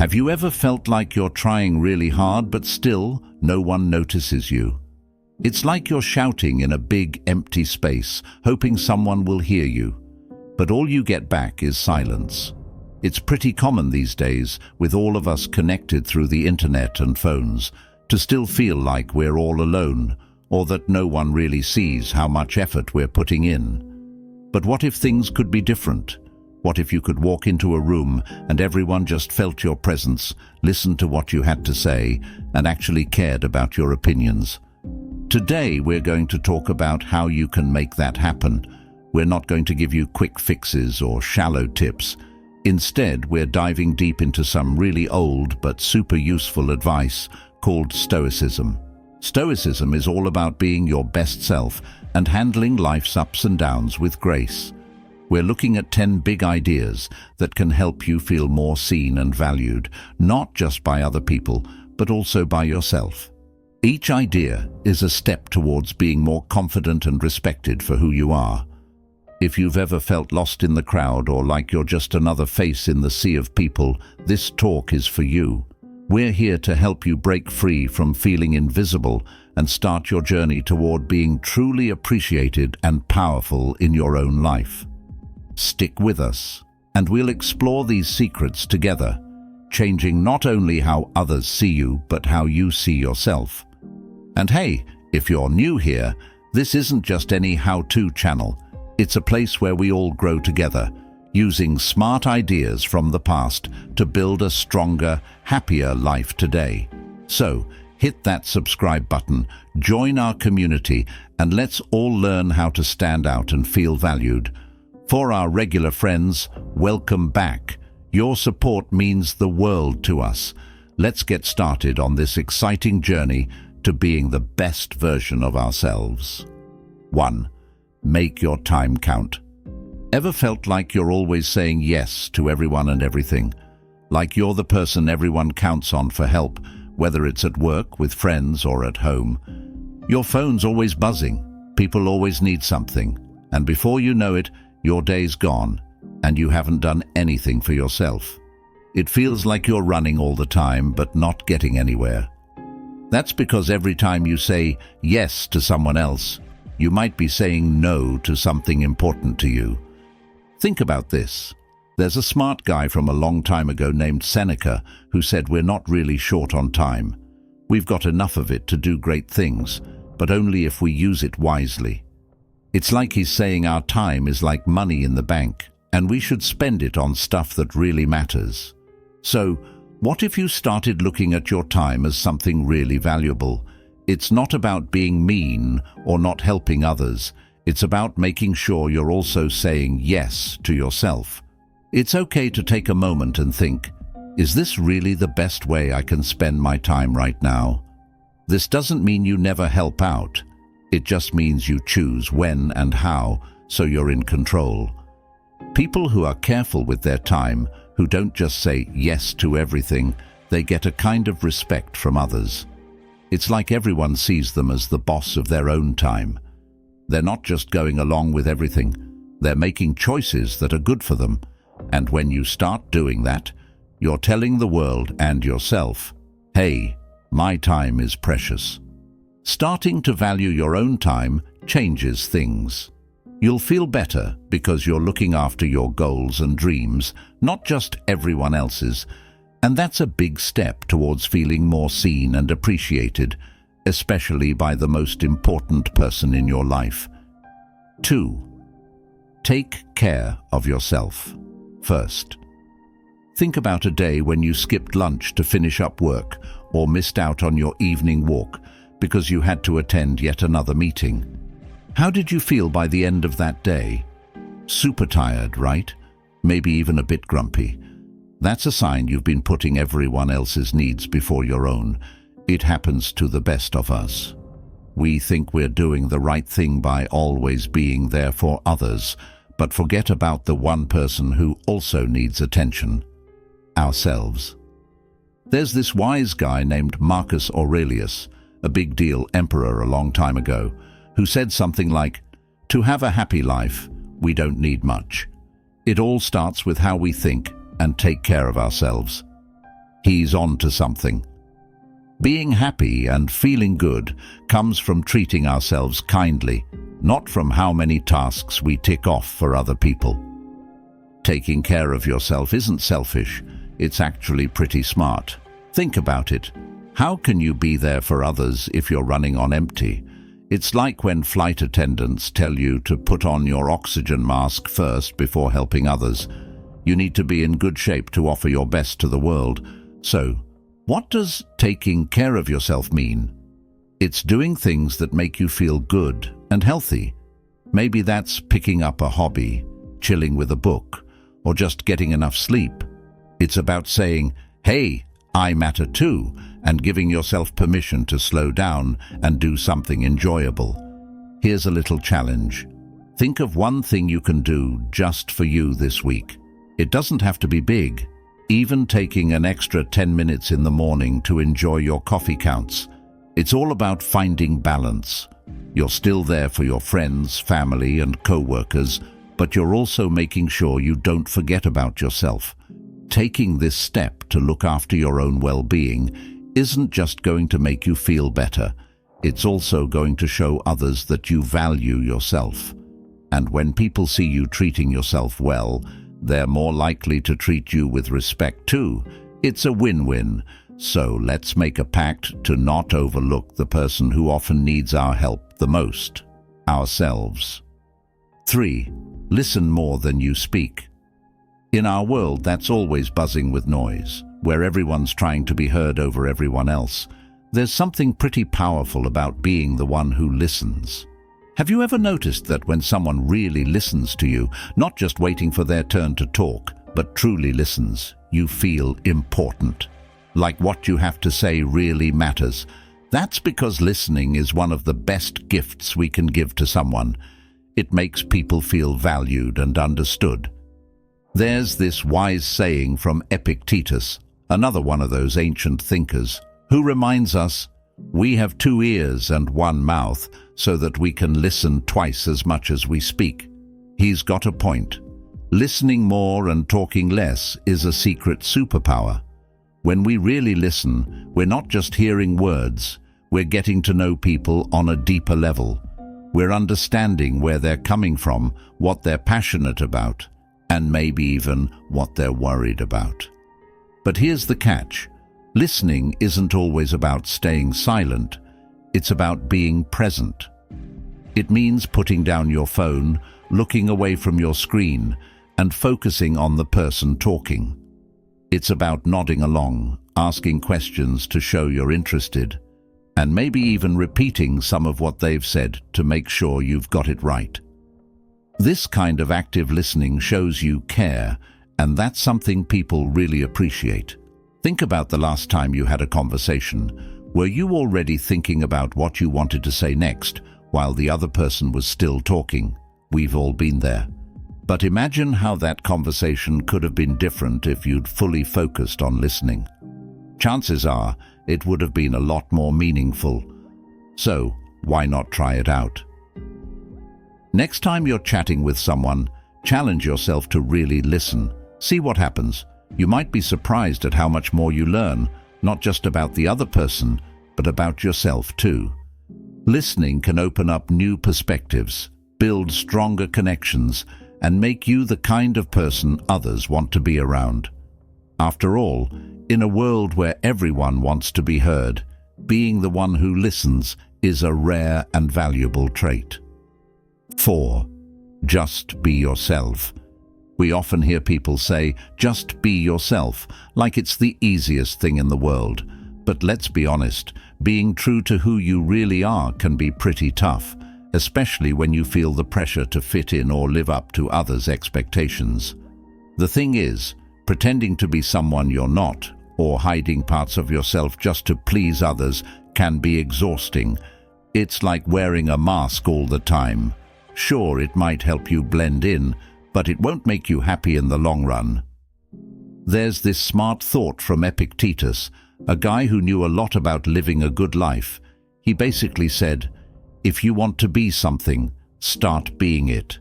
Have you ever felt like you're trying really hard but still no one notices you? It's like you're shouting in a big empty space, hoping someone will hear you. But all you get back is silence. It's pretty common these days, with all of us connected through the internet and phones, to still feel like we're all alone, or that no one really sees how much effort we're putting in. But what if things could be different? What if you could walk into a room and everyone just felt your presence, listened to what you had to say, and actually cared about your opinions? Today we're going to talk about how you can make that happen. We're not going to give you quick fixes or shallow tips. Instead, we're diving deep into some really old but super useful advice called Stoicism. Stoicism is all about being your best self and handling life's ups and downs with grace. We're looking at 10 big ideas that can help you feel more seen and valued, not just by other people, but also by yourself. Each idea is a step towards being more confident and respected for who you are. If you've ever felt lost in the crowd or like you're just another face in the sea of people, this talk is for you. We're here to help you break free from feeling invisible and start your journey toward being truly appreciated and powerful in your own life. Stick with us, and we'll explore these secrets together, changing not only how others see you, but how you see yourself. And hey, if you're new here, this isn't just any how-to channel. It's a place where we all grow together, using smart ideas from the past to build a stronger, happier life today. So, hit that subscribe button, join our community, and let's all learn how to stand out and feel valued. For our regular friends, welcome back. Your support means the world to us. Let's get started on this exciting journey to being the best version of ourselves. 1. Make your time count. Ever felt like you're always saying yes to everyone and everything? Like you're the person everyone counts on for help, whether it's at work, with friends, or at home? Your phone's always buzzing. People always need something. And before you know it, your day's gone, and you haven't done anything for yourself. It feels like you're running all the time, but not getting anywhere. That's because every time you say yes to someone else, you might be saying no to something important to you. Think about this. There's a smart guy from a long time ago named Seneca who said we're not really short on time. We've got enough of it to do great things, but only if we use it wisely. It's like he's saying our time is like money in the bank, and we should spend it on stuff that really matters. So, what if you started looking at your time as something really valuable? It's not about being mean or not helping others. It's about making sure you're also saying yes to yourself. It's okay to take a moment and think, is this really the best way I can spend my time right now? This doesn't mean you never help out. It just means you choose when and how, so you're in control. People who are careful with their time, who don't just say yes to everything, they get a kind of respect from others. It's like everyone sees them as the boss of their own time. They're not just going along with everything. They're making choices that are good for them. And when you start doing that, you're telling the world and yourself, hey, my time is precious. Starting to value your own time changes things. You'll feel better because you're looking after your goals and dreams, not just everyone else's, and that's a big step towards feeling more seen and appreciated, especially by the most important person in your life. 2. Take care of yourself first. Think about a day when you skipped lunch to finish up work or missed out on your evening walk because you had to attend yet another meeting. How did you feel by the end of that day? Super tired, right? Maybe even a bit grumpy. That's a sign you've been putting everyone else's needs before your own. It happens to the best of us. We think we're doing the right thing by always being there for others, but forget about the one person who also needs attention: ourselves. There's this wise guy named Marcus Aurelius, a big deal emperor a long time ago, who said something like, "To have a happy life, we don't need much. It all starts with how we think and take care of ourselves." he's on to something. Being happy and feeling good comes from treating ourselves kindly, not from how many tasks we tick off for other people. Taking care of yourself isn't selfish, it's actually pretty smart. Think about it. How can you be there for others if you're running on empty? It's like when flight attendants tell you to put on your oxygen mask first before helping others. You need to be in good shape to offer your best to the world. So, what does taking care of yourself mean? It's doing things that make you feel good and healthy. Maybe that's picking up a hobby, chilling with a book, or just getting enough sleep. It's about saying, "Hey, I matter too," and giving yourself permission to slow down and do something enjoyable. Here's a little challenge. Think of one thing you can do just for you this week. It doesn't have to be big. Even taking an extra 10 minutes in the morning to enjoy your coffee counts. It's all about finding balance. You're still there for your friends, family, and co-workers, but you're also making sure you don't forget about yourself. Taking this step to look after your own well-being isn't just going to make you feel better, it's also going to show others that you value yourself. And when people see you treating yourself well, they're more likely to treat you with respect too. It's a win-win. So let's make a pact to not overlook the person who often needs our help the most, ourselves. 3. Listen more than you speak. In our world that's always buzzing with noise, where everyone's trying to be heard over everyone else, there's something pretty powerful about being the one who listens. Have you ever noticed that when someone really listens to you, not just waiting for their turn to talk, but truly listens, you feel important? Like what you have to say really matters. That's because listening is one of the best gifts we can give to someone. It makes people feel valued and understood. There's this wise saying from Epictetus, another one of those ancient thinkers, who reminds us, "We have 2 ears and 1 mouth, so that we can listen twice as much as we speak." He's got a point. Listening more and talking less is a secret superpower. When we really listen, we're not just hearing words, we're getting to know people on a deeper level. We're understanding where they're coming from, what they're passionate about, and maybe even what they're worried about. But here's the catch. Listening isn't always about staying silent. It's about being present. It means putting down your phone, looking away from your screen, and focusing on the person talking. It's about nodding along, asking questions to show you're interested, and maybe even repeating some of what they've said to make sure you've got it right. This kind of active listening shows you care, and that's something people really appreciate. Think about the last time you had a conversation. Were you already thinking about what you wanted to say next while the other person was still talking? We've all been there. But imagine how that conversation could have been different if you'd fully focused on listening. Chances are it would have been a lot more meaningful. So, why not try it out? Next time you're chatting with someone, challenge yourself to really listen. See what happens. You might be surprised at how much more you learn, not just about the other person, but about yourself too. Listening can open up new perspectives, build stronger connections, and make you the kind of person others want to be around. After all, in a world where everyone wants to be heard, being the one who listens is a rare and valuable trait. 4. Just be yourself. We often hear people say, "Just be yourself," like it's the easiest thing in the world. But let's be honest, being true to who you really are can be pretty tough, especially when you feel the pressure to fit in or live up to others' expectations. The thing is, pretending to be someone you're not, or hiding parts of yourself just to please others, can be exhausting. It's like wearing a mask all the time. Sure, it might help you blend in, but it won't make you happy in the long run. There's this smart thought from Epictetus, a guy who knew a lot about living a good life. He basically said, if you want to be something, start being it.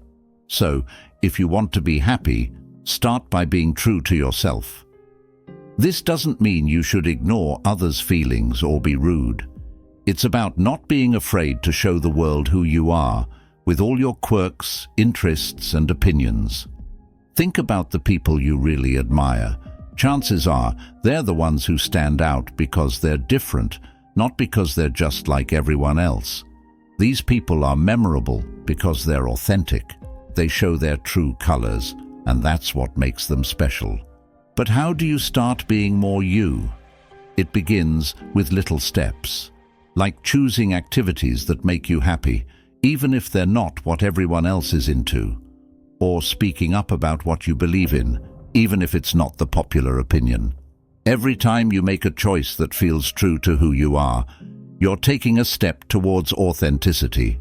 So, if you want to be happy, start by being true to yourself. This doesn't mean you should ignore others' feelings or be rude. It's about not being afraid to show the world who you are, with all your quirks, interests, and opinions. Think about the people you really admire. Chances are they're the ones who stand out because they're different, not because they're just like everyone else. These people are memorable because they're authentic. They show their true colors, and that's what makes them special. But how do you start being more you? It begins with little steps, like choosing activities that make you happy, even if they're not what everyone else is into, or speaking up about what you believe in, even if it's not the popular opinion. Every time you make a choice that feels true to who you are, you're taking a step towards authenticity.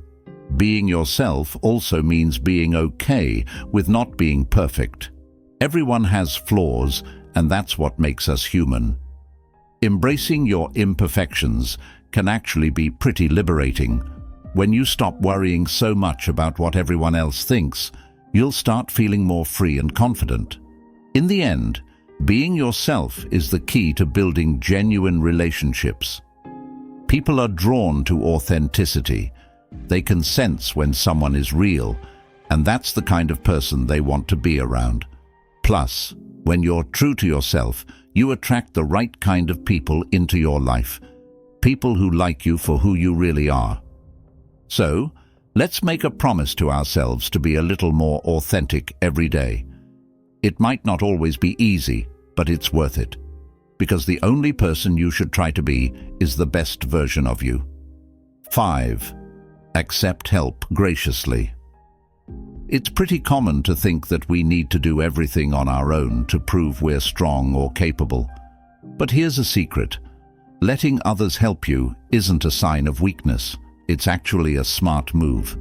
Being yourself also means being okay with not being perfect. Everyone has flaws, and that's what makes us human. Embracing your imperfections can actually be pretty liberating. When you stop worrying so much about what everyone else thinks, you'll start feeling more free and confident. In the end, being yourself is the key to building genuine relationships. People are drawn to authenticity. They can sense when someone is real, and that's the kind of person they want to be around. Plus, when you're true to yourself, you attract the right kind of people into your life. People who like you for who you really are. So, let's make a promise to ourselves to be a little more authentic every day. It might not always be easy, but it's worth it. Because the only person you should try to be is the best version of you. 5. Accept help graciously. It's pretty common to think that we need to do everything on our own to prove we're strong or capable. But here's a secret. Letting others help you isn't a sign of weakness. It's actually a smart move.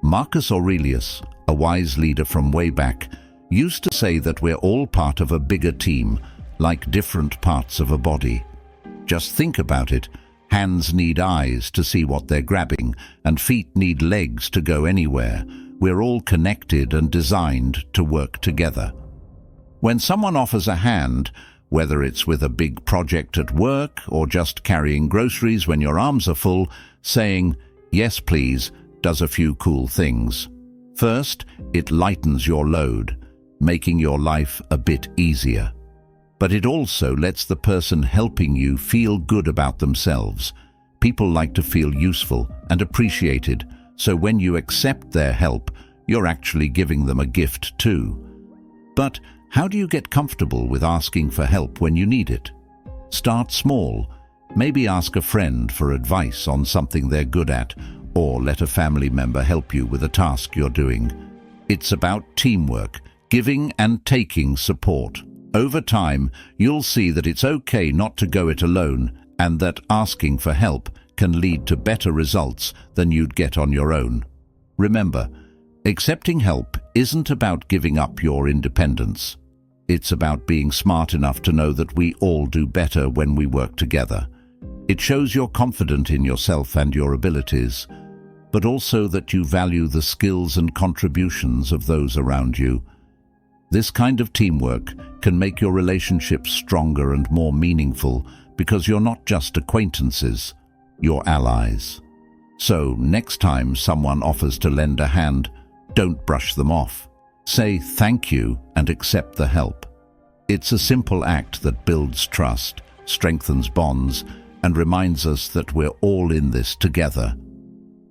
Marcus Aurelius, a wise leader from way back, used to say that we're all part of a bigger team, like different parts of a body. Just think about it. Hands need eyes to see what they're grabbing, and feet need legs to go anywhere. We're all connected and designed to work together. When someone offers a hand, whether it's with a big project at work or just carrying groceries when your arms are full, saying, "Yes, please," does a few cool things. First, it lightens your load, making your life a bit easier. But it also lets the person helping you feel good about themselves. People like to feel useful and appreciated, so when you accept their help, you're actually giving them a gift too. But how do you get comfortable with asking for help when you need it? Start small. Maybe ask a friend for advice on something they're good at, or let a family member help you with a task you're doing. It's about teamwork, giving and taking support. Over time, you'll see that it's okay not to go it alone, and that asking for help can lead to better results than you'd get on your own. Remember, accepting help isn't about giving up your independence. It's about being smart enough to know that we all do better when we work together. It shows you're confident in yourself and your abilities, but also that you value the skills and contributions of those around you. This kind of teamwork can make your relationships stronger and more meaningful because you're not just acquaintances, you're allies. So next time someone offers to lend a hand, don't brush them off. Say thank you and accept the help. It's a simple act that builds trust, strengthens bonds, and reminds us that we're all in this together.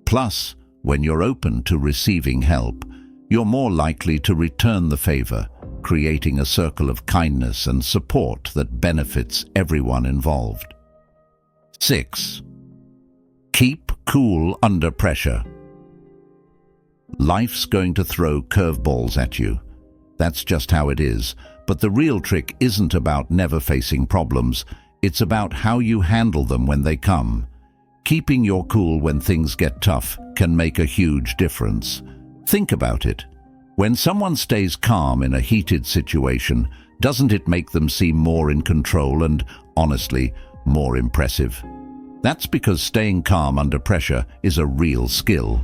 Plus, when you're open to receiving help, you're more likely to return the favor, creating a circle of kindness and support that benefits everyone involved. 6. Keep cool under pressure. Life's going to throw curveballs at you. That's just how it is. But the real trick isn't about never facing problems. It's about how you handle them when they come. Keeping your cool when things get tough can make a huge difference. Think about it. When someone stays calm in a heated situation, doesn't it make them seem more in control and, honestly, more impressive? That's because staying calm under pressure is a real skill.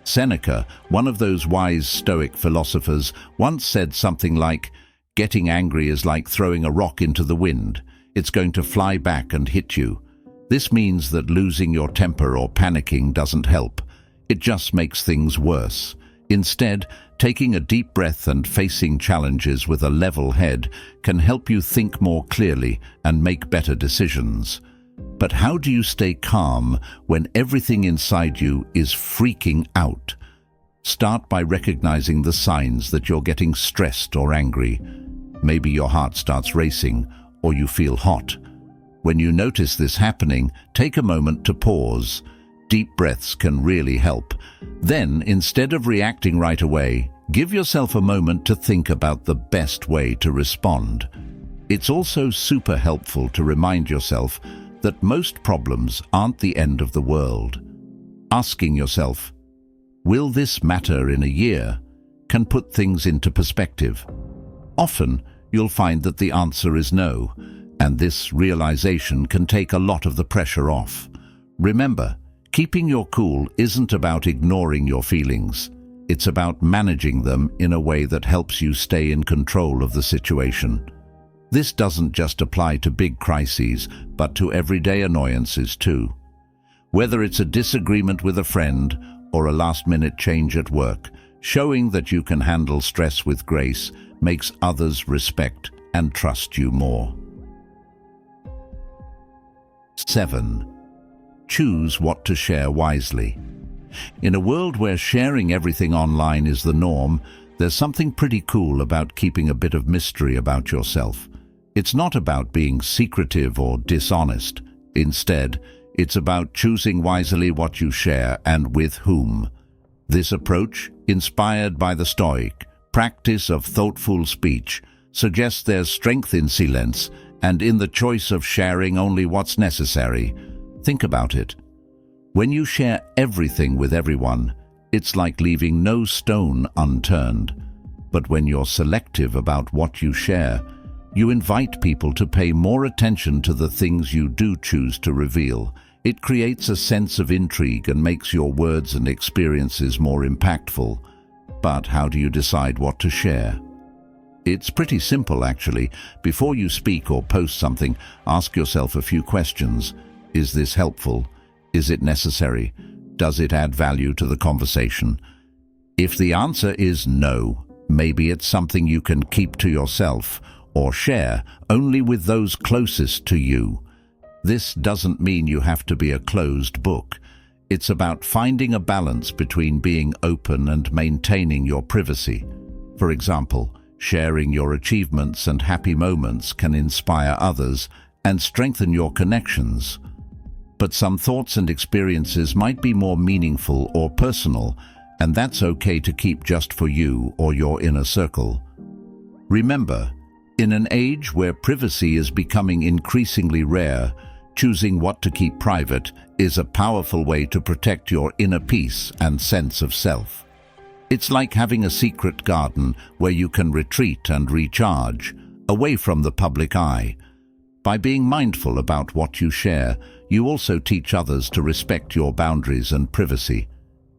Seneca, one of those wise Stoic philosophers, once said something like, Getting angry is like throwing a rock into the wind. It's going to fly back and hit you. This means that losing your temper or panicking doesn't help. It just makes things worse. Instead, taking a deep breath and facing challenges with a level head can help you think more clearly and make better decisions. But how do you stay calm when everything inside you is freaking out? Start by recognizing the signs that you're getting stressed or angry. Maybe your heart starts racing or you feel hot. When you notice this happening, take a moment to pause. Deep breaths can really help. Then, instead of reacting right away, give yourself a moment to think about the best way to respond. It's also super helpful to remind yourself that most problems aren't the end of the world. Asking yourself, "Will this matter in a year?" can put things into perspective. Often, you'll find that the answer is no, and this realization can take a lot of the pressure off. Remember, keeping your cool isn't about ignoring your feelings. It's about managing them in a way that helps you stay in control of the situation. This doesn't just apply to big crises, but to everyday annoyances too. Whether it's a disagreement with a friend or a last-minute change at work, showing that you can handle stress with grace makes others respect and trust you more. 7. Choose what to share wisely. In a world where sharing everything online is the norm, there's something pretty cool about keeping a bit of mystery about yourself. It's not about being secretive or dishonest. Instead, it's about choosing wisely what you share and with whom. This approach, inspired by the Stoic practice of thoughtful speech, suggests there's strength in silence and in the choice of sharing only what's necessary. Think about it. When you share everything with everyone, it's like leaving no stone unturned. But when you're selective about what you share, you invite people to pay more attention to the things you do choose to reveal. It creates a sense of intrigue and makes your words and experiences more impactful. But how do you decide what to share? It's pretty simple, actually. Before you speak or post something, ask yourself a few questions. Is this helpful? Is it necessary? Does it add value to the conversation? If the answer is no, maybe it's something you can keep to yourself or share only with those closest to you. This doesn't mean you have to be a closed book. It's about finding a balance between being open and maintaining your privacy. For example, sharing your achievements and happy moments can inspire others and strengthen your connections. But some thoughts and experiences might be more meaningful or personal, and that's okay to keep just for you or your inner circle. Remember, in an age where privacy is becoming increasingly rare, choosing what to keep private is a powerful way to protect your inner peace and sense of self. It's like having a secret garden where you can retreat and recharge, away from the public eye. By being mindful about what you share, you also teach others to respect your boundaries and privacy.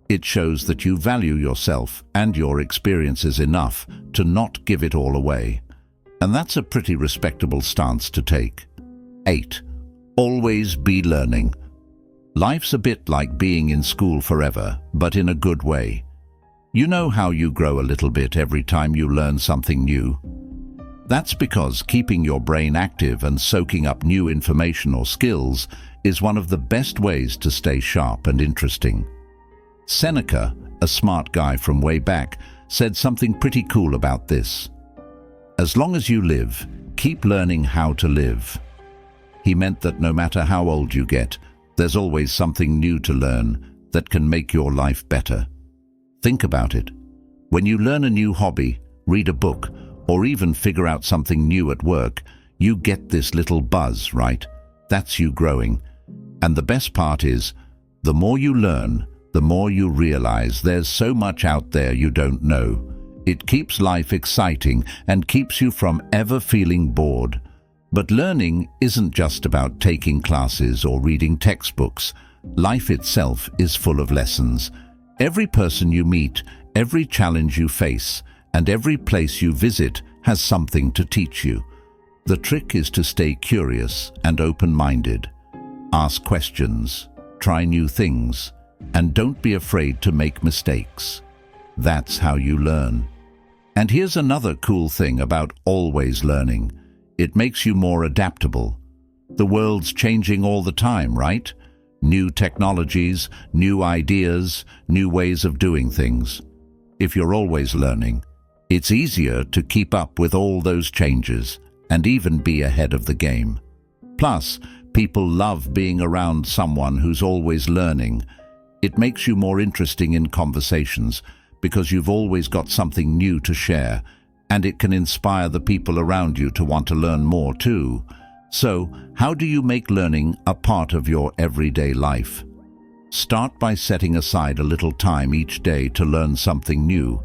It shows that you value yourself and your experiences enough to not give it all away. And that's a pretty respectable stance to take. 8. Always be learning. Life's a bit like being in school forever, but in a good way. You know how you grow a little bit every time you learn something new? That's because keeping your brain active and soaking up new information or skills is one of the best ways to stay sharp and interesting. Seneca, a smart guy from way back, said something pretty cool about this. As long as you live, keep learning how to live. He meant that no matter how old you get, there's always something new to learn that can make your life better. Think about it. When you learn a new hobby, read a book, or even figure out something new at work, you get this little buzz, right? That's you growing. And the best part is, the more you learn, the more you realize there's so much out there you don't know. It keeps life exciting and keeps you from ever feeling bored. But learning isn't just about taking classes or reading textbooks. Life itself is full of lessons. Every person you meet, every challenge you face, and every place you visit has something to teach you. The trick is to stay curious and open-minded. Ask questions, try new things, and don't be afraid to make mistakes. That's how you learn. And here's another cool thing about always learning. It makes you more adaptable. The world's changing all the time, right? New technologies, new ideas, new ways of doing things. If you're always learning, it's easier to keep up with all those changes and even be ahead of the game. Plus, people love being around someone who's always learning. It makes you more interesting in conversations because you've always got something new to share, and it can inspire the people around you to want to learn more too. So, how do you make learning a part of your everyday life? Start by setting aside a little time each day to learn something new.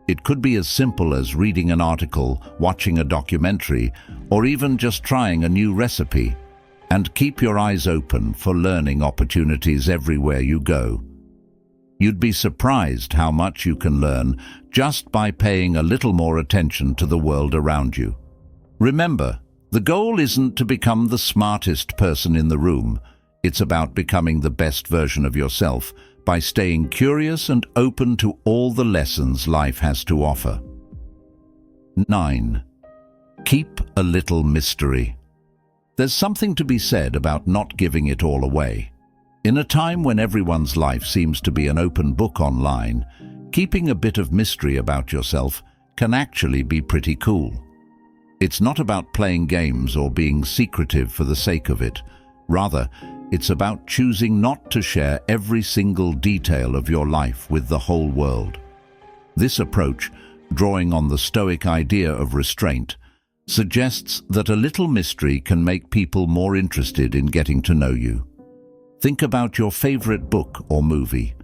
It could be as simple as reading an article, watching a documentary, or even just trying a new recipe. And keep your eyes open for learning opportunities everywhere you go. You'd be surprised how much you can learn just by paying a little more attention to the world around you. Remember, the goal isn't to become the smartest person in the room. It's about becoming the best version of yourself by staying curious and open to all the lessons life has to offer. 9. Keep a little mystery. There's something to be said about not giving it all away. In a time when everyone's life seems to be an open book online, keeping a bit of mystery about yourself can actually be pretty cool. It's not about playing games or being secretive for the sake of it. Rather, it's about choosing not to share every single detail of your life with the whole world. This approach, drawing on the Stoic idea of restraint, suggests that a little mystery can make people more interested in getting to know you. Think about your favorite book or movie.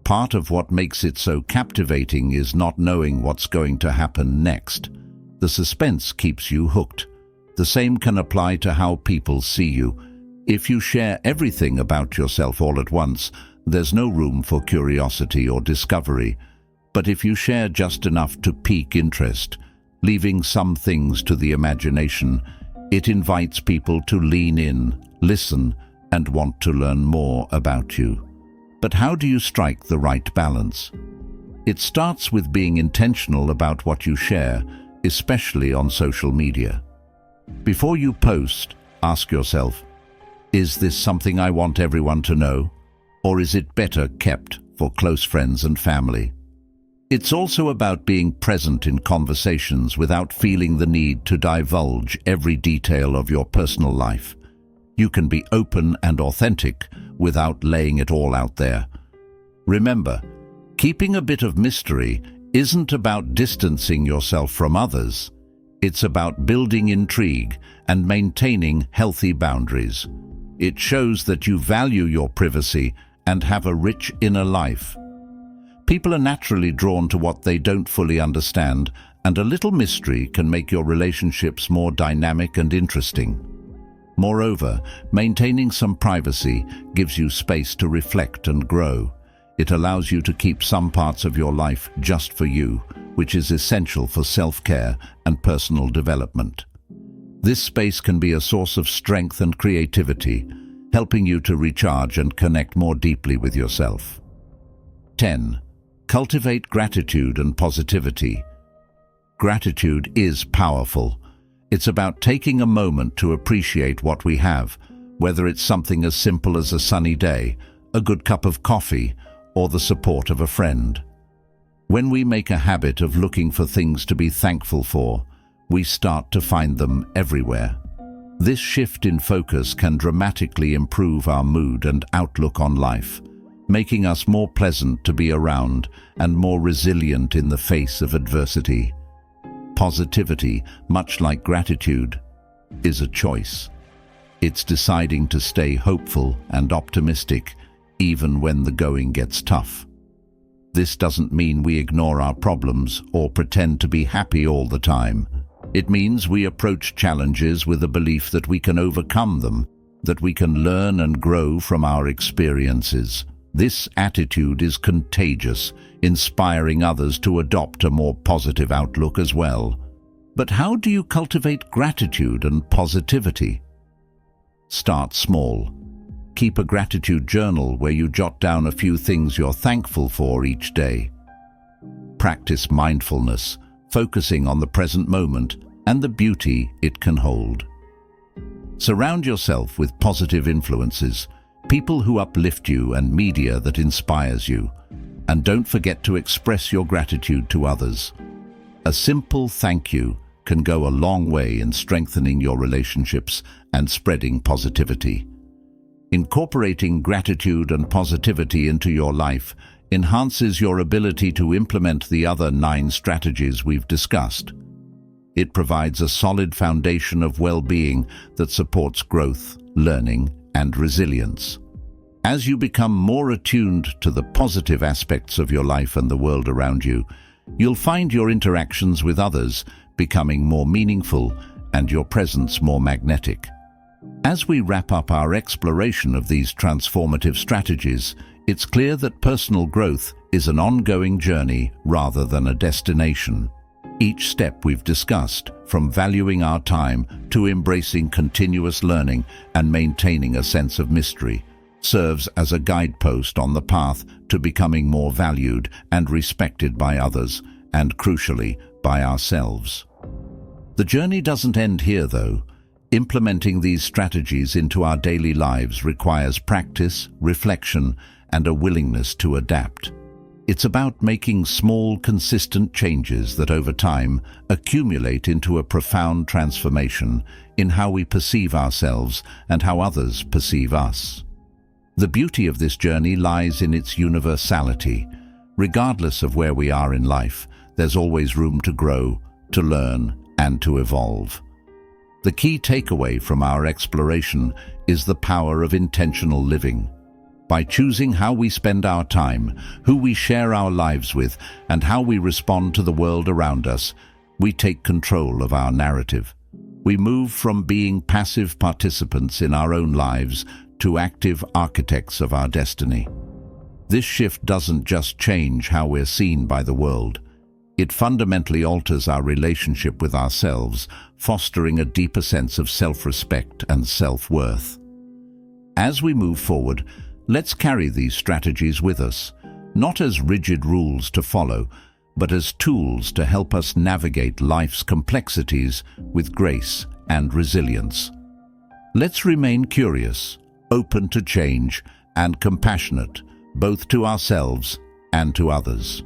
Part of what makes it so captivating is not knowing what's going to happen next. The suspense keeps you hooked. The same can apply to how people see you. If you share everything about yourself all at once, there's no room for curiosity or discovery. But if you share just enough to pique interest, leaving some things to the imagination, it invites people to lean in, listen, and want to learn more about you. But how do you strike the right balance? It starts with being intentional about what you share, especially on social media. Before you post, ask yourself, is this something I want everyone to know? Or is it better kept for close friends and family? It's also about being present in conversations without feeling the need to divulge every detail of your personal life. You can be open and authentic without laying it all out there. Remember, keeping a bit of mystery isn't about distancing yourself from others. It's about building intrigue and maintaining healthy boundaries. It shows that you value your privacy and have a rich inner life. People are naturally drawn to what they don't fully understand, and a little mystery can make your relationships more dynamic and interesting. Moreover, maintaining some privacy gives you space to reflect and grow. It allows you to keep some parts of your life just for you, which is essential for self-care and personal development. This space can be a source of strength and creativity, helping you to recharge and connect more deeply with yourself. 10. Cultivate gratitude and positivity. Gratitude is powerful. It's about taking a moment to appreciate what we have, whether it's something as simple as a sunny day, a good cup of coffee, or the support of a friend. When we make a habit of looking for things to be thankful for, we start to find them everywhere. This shift in focus can dramatically improve our mood and outlook on life, making us more pleasant to be around and more resilient in the face of adversity. Positivity, much like gratitude, is a choice. It's deciding to stay hopeful and optimistic even when the going gets tough. This doesn't mean we ignore our problems or pretend to be happy all the time. It means we approach challenges with a belief that we can overcome them, that we can learn and grow from our experiences. This attitude is contagious, inspiring others to adopt a more positive outlook as well. But how do you cultivate gratitude and positivity? Start small. Keep a gratitude journal where you jot down a few things you're thankful for each day. Practice mindfulness, focusing on the present moment and the beauty it can hold. Surround yourself with positive influences, people who uplift you and media that inspires you. And don't forget to express your gratitude to others. A simple thank you can go a long way in strengthening your relationships and spreading positivity. Incorporating gratitude and positivity into your life enhances your ability to implement the other 9 strategies we've discussed. It provides a solid foundation of well-being that supports growth, learning, and resilience. As you become more attuned to the positive aspects of your life and the world around you, you'll find your interactions with others becoming more meaningful and your presence more magnetic. As we wrap up our exploration of these transformative strategies, it's clear that personal growth is an ongoing journey rather than a destination. Each step we've discussed, from valuing our time to embracing continuous learning and maintaining a sense of mystery, serves as a guidepost on the path to becoming more valued and respected by others, and crucially, by ourselves. The journey doesn't end here, though. Implementing these strategies into our daily lives requires practice, reflection, and a willingness to adapt. It's about making small, consistent changes that over time accumulate into a profound transformation in how we perceive ourselves and how others perceive us. The beauty of this journey lies in its universality. Regardless of where we are in life, there's always room to grow, to learn, and to evolve. The key takeaway from our exploration is the power of intentional living. By choosing how we spend our time, who we share our lives with, and how we respond to the world around us, we take control of our narrative. We move from being passive participants in our own lives to active architects of our destiny. This shift doesn't just change how we're seen by the world. It fundamentally alters our relationship with ourselves, fostering a deeper sense of self-respect and self-worth. As we move forward, let's carry these strategies with us, not as rigid rules to follow, but as tools to help us navigate life's complexities with grace and resilience. Let's remain curious, open to change, and compassionate, both to ourselves and to others.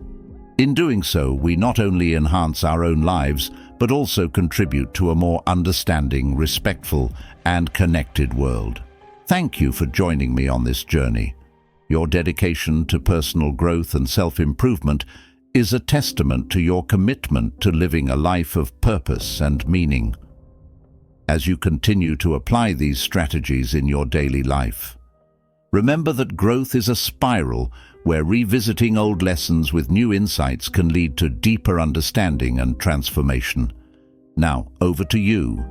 In doing so, we not only enhance our own lives, but also contribute to a more understanding, respectful, and connected world. Thank you for joining me on this journey. Your dedication to personal growth and self-improvement is a testament to your commitment to living a life of purpose and meaning. As you continue to apply these strategies in your daily life, remember that growth is a spiral where revisiting old lessons with new insights can lead to deeper understanding and transformation. Now, over to you.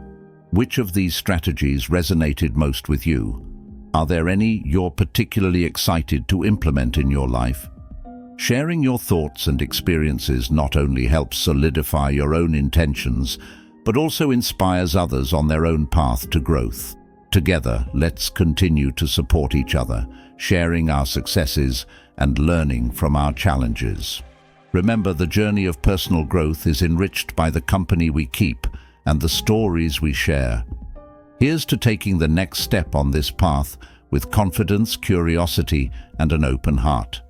Which of these strategies resonated most with you? Are there any you're particularly excited to implement in your life? Sharing your thoughts and experiences not only helps solidify your own intentions, but also inspires others on their own path to growth. Together, let's continue to support each other, sharing our successes and learning from our challenges. Remember, the journey of personal growth is enriched by the company we keep and the stories we share. Here's to taking the next step on this path with confidence, curiosity, and an open heart.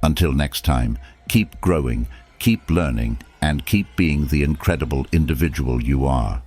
Until next time, keep growing, keep learning, and keep being the incredible individual you are.